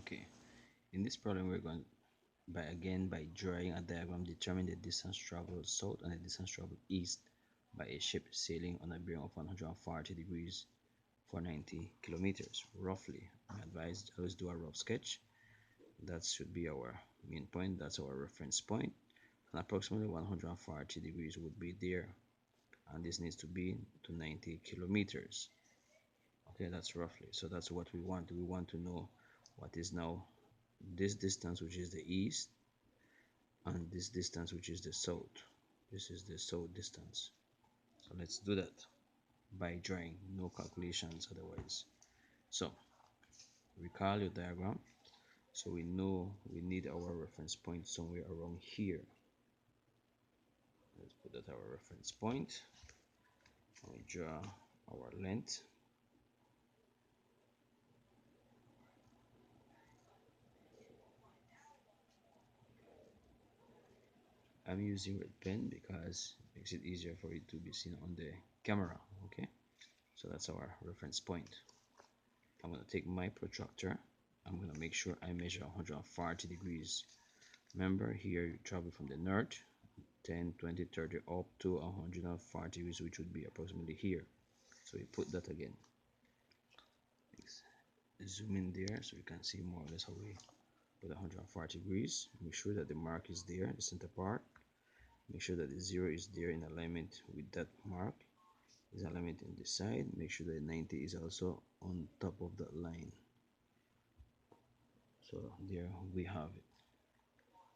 Okay, in this problem we're going by drawing a diagram, determine the distance traveled south and the distance traveled east by a ship sailing on a bearing of 140 degrees for 90 kilometers roughly. I advise always do a rough sketch. That should be our main point, that's our reference point, and approximately 140 degrees would be there, and this needs to be to 90 kilometers. Okay, that's roughly, so that's what we want. We want to know what is now this distance, which is the east, and this distance, which is the south. This is the south distance. So let's do that by drawing, no calculations otherwise. So recall your diagram, so we know we need our reference point somewhere around here. Let's put that our reference point, and we draw our length. I'm using red pen because it makes it easier for it to be seen on the camera. Okay, so that's our reference point. I'm going to take my protractor. I'm going to make sure I measure 140 degrees. Remember, here you travel from the north 10, 20, 30 up to 140 degrees, which would be approximately here. So we put that again. Zoom in there so you can see more or less how we put 140 degrees. Make sure that the mark is there, the center part. Make sure that the 0 is there in alignment with that mark. Is alignment in the side. Make sure that 90 is also on top of that line. So there we have it,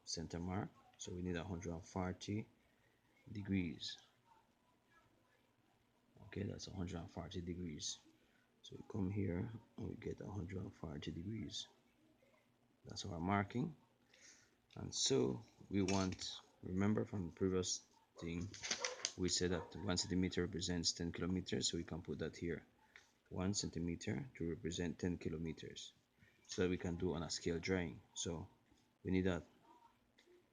center mark. So we need 140 degrees. Okay, that's 140 degrees. So we come here and we get 140 degrees. That's our marking. And so we want, remember from the previous thing, we said that 1 centimeter represents 10 kilometers, so we can put that here, 1 centimeter to represent 10 kilometers, so that we can do on a scale drawing. So we need that.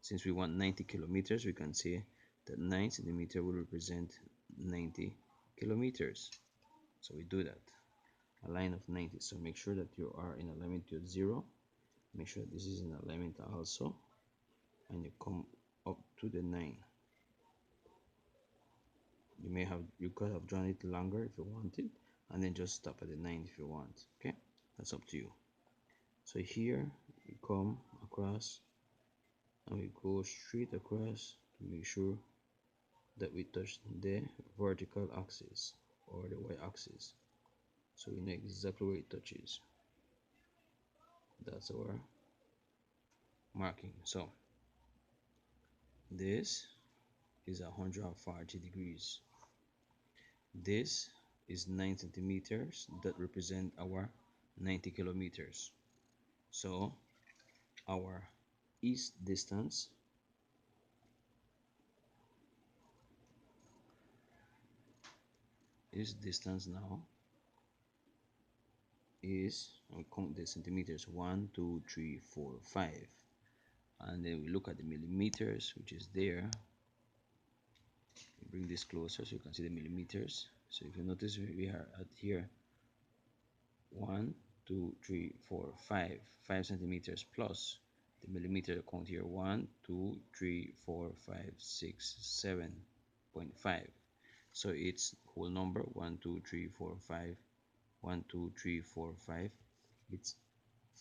Since we want 90 kilometers, we can say that 9 centimeter will represent 90 kilometers. So we do that, a line of 90. So make sure that you are in alignment to 0. Make sure this is in alignment also, and you come up to the 9. You could have drawn it longer if you wanted, and then just stop at the 9 if you want. Okay, that's up to you. So here we come across and we go straight across to make sure that we touch the vertical axis or the y-axis, so we know exactly where it touches. That's our marking. So this is 140 degrees. This is 9 centimeters, that represent our 90 kilometers. So our east distance now is, I'll count the centimeters, 1 2 3 4 5, and then we look at the millimeters, which is there. We bring this closer so you can see the millimeters. So if you notice, we are at here 1 2 3 4 5 centimeters plus the millimeter count here, 1 2 3 4 5 6 7.5. So it's whole number 1 2 3 4 5, 1 2 3 4 5. It's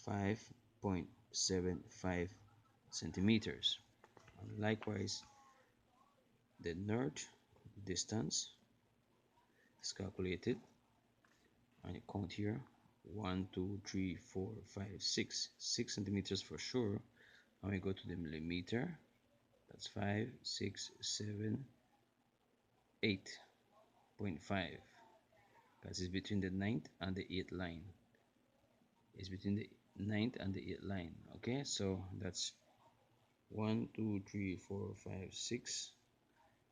5.75 centimeters. And likewise, the north distance is calculated, and you count here 1 2 3 4 5 6 centimeters for sure, and we go to the millimeter. That's 5 6 7 8.5, because it's between the 9th and the 8th line. It's between the 9th and the 8th line. Okay, so that's 1 2 3 4 5 6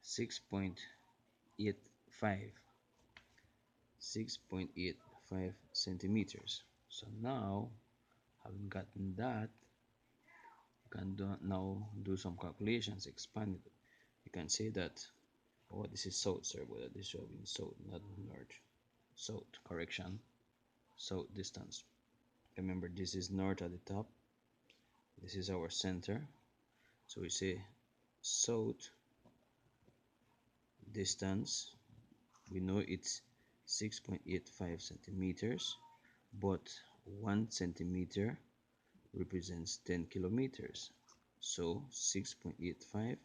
6.85 6.85 centimeters. So now, having gotten that, you can now do some calculations, expand it. You can say that, oh, this is south, sorry, but this should have been south, not north. South, correction, south distance. Remember, this is north at the top, this is our center. So we say south distance, we know it's 6.85 centimeters, but 1 centimeter represents 10 kilometers. So 6.85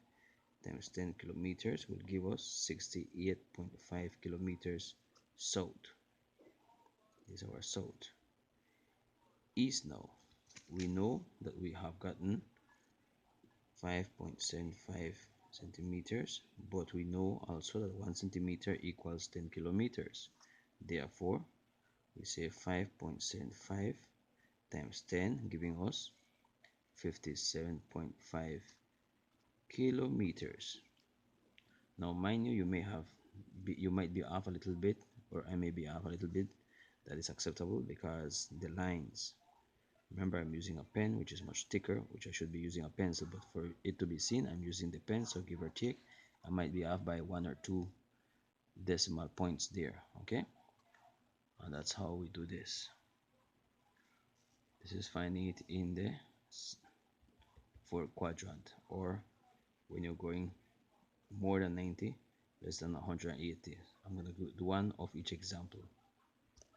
times 10 kilometers will give us 68.5 kilometers south. This is our south. East now. We know that we have gotten 5.75 centimeters, but we know also that 1 centimeter equals 10 kilometers. Therefore, we say 5.75 times 10, giving us 57.5 kilometers. Now, mind you, you might be off a little bit, or I may be off a little bit. That is acceptable because the lines. Remember, I'm using a pen which is much thicker, which I should be using a pencil, but for it to be seen, I'm using the pen, so give or take, I might be off by 1 or 2 decimal points there, okay? And that's how we do this. This is finding it in the fourth quadrant, or when you're going more than 90, less than 180. I'm going to do one of each example.